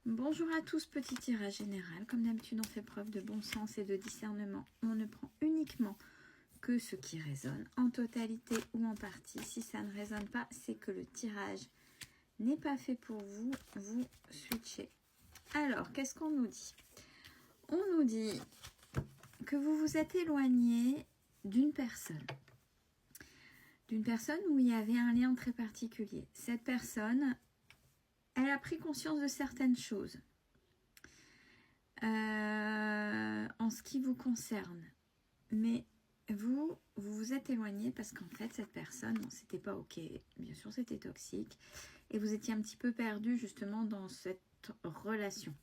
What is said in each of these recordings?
Bonjour à tous, petit tirage général. Comme d'habitude, on fait preuve de bon sens et de discernement. On ne prend uniquement que ce qui résonne, en totalité ou en partie. Si ça ne résonne pas, c'est que le tirage n'est pas fait pour vous. Vous switchez. Alors, qu'est-ce qu'on nous dit? On nous dit que vous vous êtes éloigné d'une personne où il y avait un lien très particulier. Cette personne, elle a pris conscience de certaines choses en ce qui vous concerne. Mais vous vous êtes éloigné parce qu'en fait, cette personne, bon, c'était pas ok. Bien sûr, c'était toxique. Et vous étiez un petit peu perdu justement dans cette relation.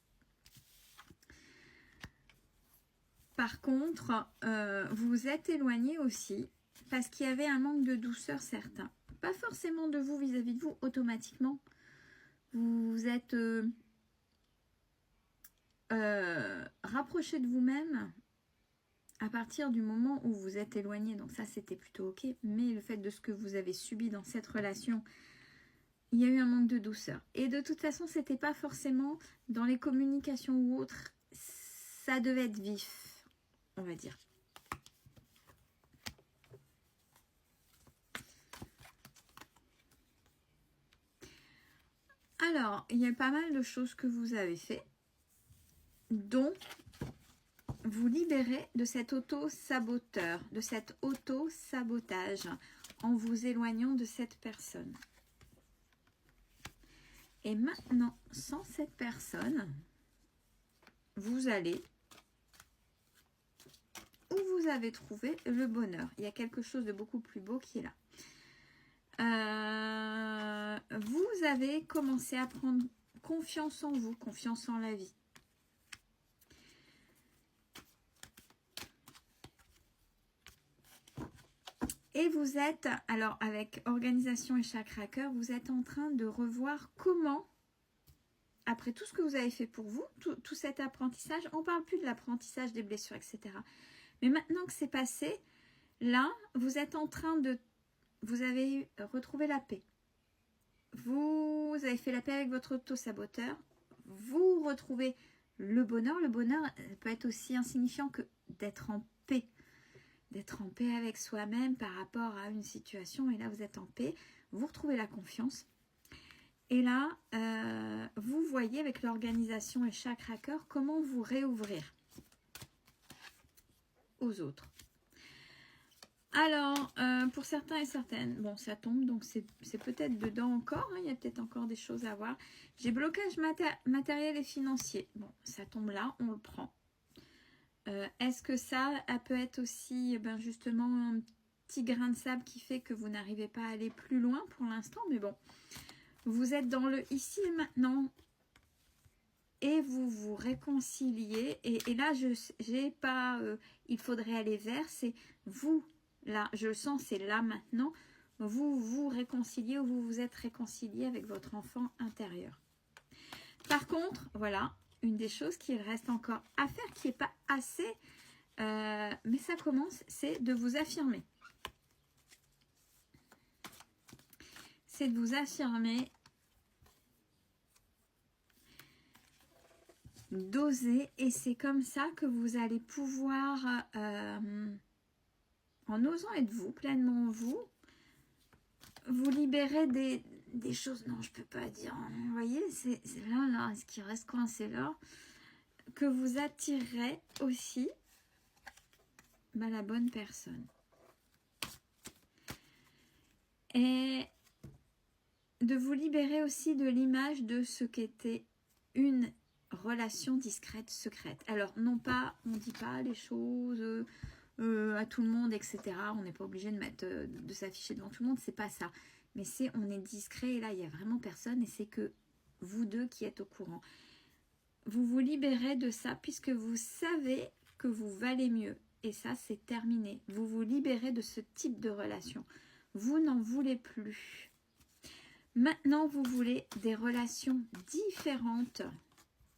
Par contre, vous vous êtes éloigné aussi parce qu'il y avait un manque de douceur certain. Pas forcément de vous vis-à-vis de vous automatiquement. Vous vous êtes rapproché de vous-même à partir du moment où vous êtes éloigné. Donc ça, c'était plutôt ok. Mais le fait de ce que vous avez subi dans cette relation, il y a eu un manque de douceur. Et de toute façon, c'était pas forcément dans les communications ou autres. Ça devait être vif, on va dire. Alors, il y a pas mal de choses que vous avez fait, dont vous libérez de cet auto-saboteur, de cet auto-sabotage en vous éloignant de cette personne. Et maintenant, sans cette personne, vous allez où vous avez trouvé le bonheur. Il y a quelque chose de beaucoup plus beau qui est là. Vous avez commencé à prendre confiance en vous, confiance en la vie. Et vous êtes, alors avec organisation et chakra cœur, vous êtes en train de revoir comment, après tout ce que vous avez fait pour vous, tout cet apprentissage, on ne parle plus de l'apprentissage des blessures, etc. Mais maintenant que c'est passé, là, vous êtes en train de, vous avez retrouvé la paix. Vous avez fait la paix avec votre auto-saboteur. Vous retrouvez le bonheur. Le bonheur peut être aussi insignifiant que d'être en paix. D'être en paix avec soi-même par rapport à une situation. Et là, vous êtes en paix. Vous retrouvez la confiance. Et là, vous voyez avec l'organisation et chakra cœur comment vous réouvrir aux autres. Alors, pour certains et certaines, bon, ça tombe, donc c'est peut-être dedans encore, hein, il y a peut-être encore des choses à voir. J'ai blocage matériel et financier. Bon, ça tombe là, on le prend. Est-ce que ça peut être aussi, ben justement, un petit grain de sable qui fait que vous n'arrivez pas à aller plus loin pour l'instant, mais bon. Vous êtes dans le ici et maintenant et vous vous réconciliez. Et là, j'ai pas, il faudrait aller vers, c'est vous. Là, je le sens, c'est là maintenant. Vous vous réconciliez ou vous vous êtes réconcilié avec votre enfant intérieur. Par contre, voilà, une des choses qui reste encore à faire, qui n'est pas assez, mais ça commence, c'est de vous affirmer. C'est de vous affirmer, d'oser, et c'est comme ça que vous allez pouvoir... en osant être vous, pleinement vous, vous libérez des choses, non, je ne peux pas dire, vous voyez, c'est là, ce qui reste coincé là, que vous attirerez aussi la bonne personne. Et de vous libérer aussi de l'image de ce qu'était une relation discrète, secrète. Alors, non pas, on ne dit pas les choses... à tout le monde, etc. On n'est pas obligé de s'afficher devant tout le monde, c'est pas ça. Mais c'est, on est discret et là, il n'y a vraiment personne et c'est que vous deux qui êtes au courant. Vous vous libérez de ça puisque vous savez que vous valez mieux. Et ça, c'est terminé. Vous vous libérez de ce type de relation. Vous n'en voulez plus. Maintenant, vous voulez des relations différentes.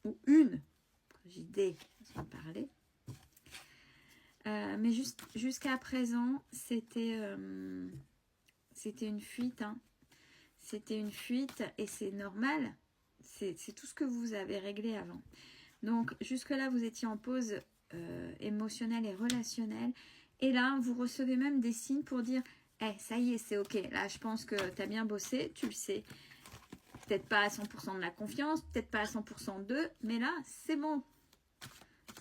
Ou une. J'ai des, on va parler. Mais jusqu'à présent, c'était une fuite. Hein. C'était une fuite et c'est normal. C'est tout ce que vous avez réglé avant. Donc, jusque-là, vous étiez en pause émotionnelle et relationnelle. Et là, vous recevez même des signes pour dire hey, ça y est, c'est ok. Là, je pense que tu as bien bossé, tu le sais. Peut-être pas à 100% de la confiance, peut-être pas à 100% d'eux, mais là, c'est bon.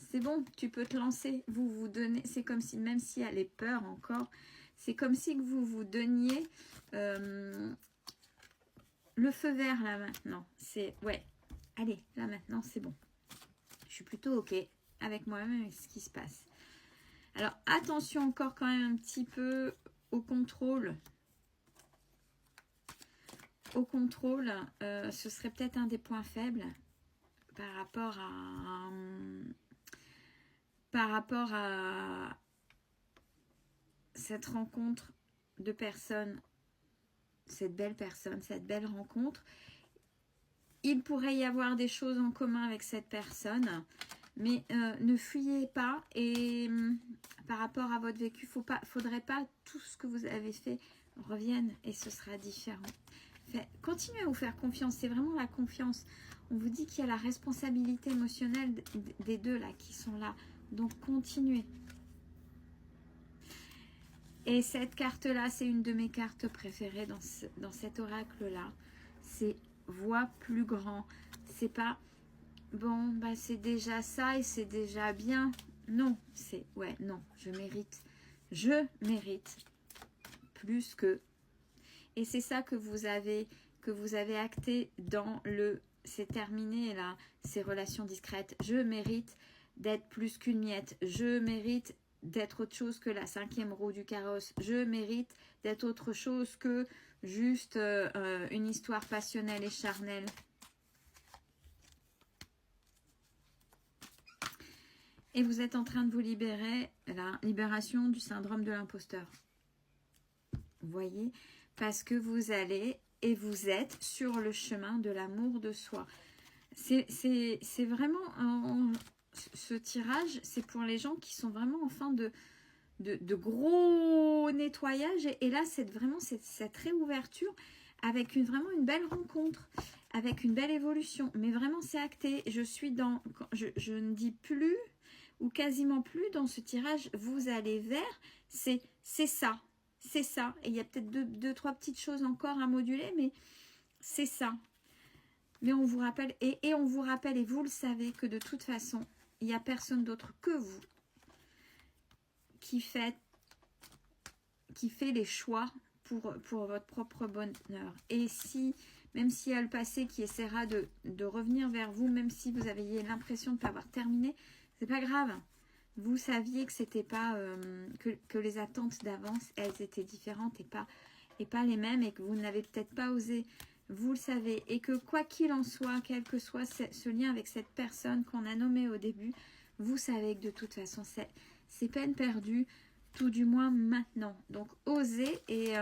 C'est bon, tu peux te lancer. Vous vous donnez, c'est comme si, même s'il y a les peurs encore, c'est comme si vous vous donniez le feu vert là maintenant. C'est, ouais, allez, là maintenant, c'est bon. Je suis plutôt ok avec moi-même et ce qui se passe. Alors, attention encore quand même un petit peu au contrôle. Au contrôle, ce serait peut-être un des points faibles par rapport à cette rencontre de personnes, cette belle rencontre. Il pourrait y avoir des choses en commun avec cette personne, mais ne fuyez pas et par rapport à votre vécu, faudrait pas tout ce que vous avez fait revienne et ce sera différent. Continuez à vous faire confiance, c'est vraiment la confiance. On vous dit qu'il y a la responsabilité émotionnelle des deux là qui sont là, donc continuez. Et cette carte-là, c'est une de mes cartes préférées dans cet oracle-là. C'est voix plus grand. C'est pas, bon, bah c'est déjà ça et c'est déjà bien. Non, c'est, ouais, non, je mérite plus que. Et c'est ça que vous avez acté dans le, c'est terminé là, ces relations discrètes. Je mérite d'être plus qu'une miette. Je mérite d'être autre chose que la 5e roue du carrosse. Je mérite d'être autre chose que juste une histoire passionnelle et charnelle. Et vous êtes en train de vous libérer, la libération du syndrome de l'imposteur. Vous voyez, parce que vous allez et vous êtes sur le chemin de l'amour de soi. C'est vraiment... ce tirage, c'est pour les gens qui sont vraiment en fin de gros nettoyage. Et là, c'est vraiment cette réouverture avec vraiment une belle rencontre, avec une belle évolution. Mais vraiment, c'est acté. Je suis dans... Je ne dis plus ou quasiment plus dans ce tirage, vous allez vers, c'est ça. C'est ça. Et il y a peut-être deux, trois petites choses encore à moduler, mais c'est ça. Mais on vous rappelle, et on vous rappelle, et vous le savez, que de toute façon, il n'y a personne d'autre que vous qui fait les choix pour votre propre bonheur. Et si, même s'il y a le passé qui essaiera de revenir vers vous, même si vous aviez l'impression de ne pas avoir terminé, c'est pas grave. Vous saviez que c'était pas que les attentes d'avance, elles étaient différentes et pas les mêmes, et que vous n'avez peut-être pas osé. Vous le savez, et que quoi qu'il en soit, quel que soit ce lien avec cette personne qu'on a nommée au début, vous savez que de toute façon, c'est peine perdue, tout du moins maintenant. Donc, osez et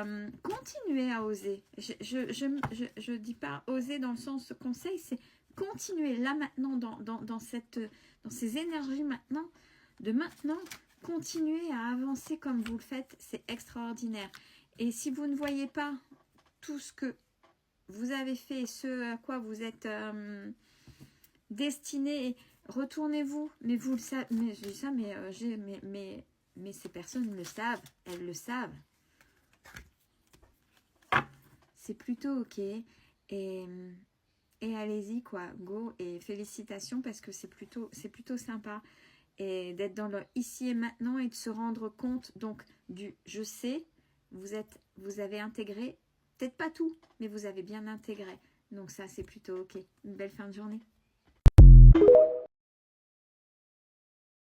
continuez à oser. Je dis pas oser dans le sens conseil, c'est continuer là maintenant dans ces énergies maintenant, continuez à avancer comme vous le faites, c'est extraordinaire. Et si vous ne voyez pas tout ce que vous avez fait et ce à quoi vous êtes destiné, retournez-vous. Mais vous le savez, mais je dis ça, mais ces personnes le savent, elles le savent. C'est plutôt ok. Et allez-y quoi, go, et félicitations parce que c'est plutôt sympa. Et d'être dans le ici et maintenant et de se rendre compte donc du je sais, vous avez intégré, peut-être pas tout, mais vous avez bien intégré. Donc ça, c'est plutôt ok. Une belle fin de journée.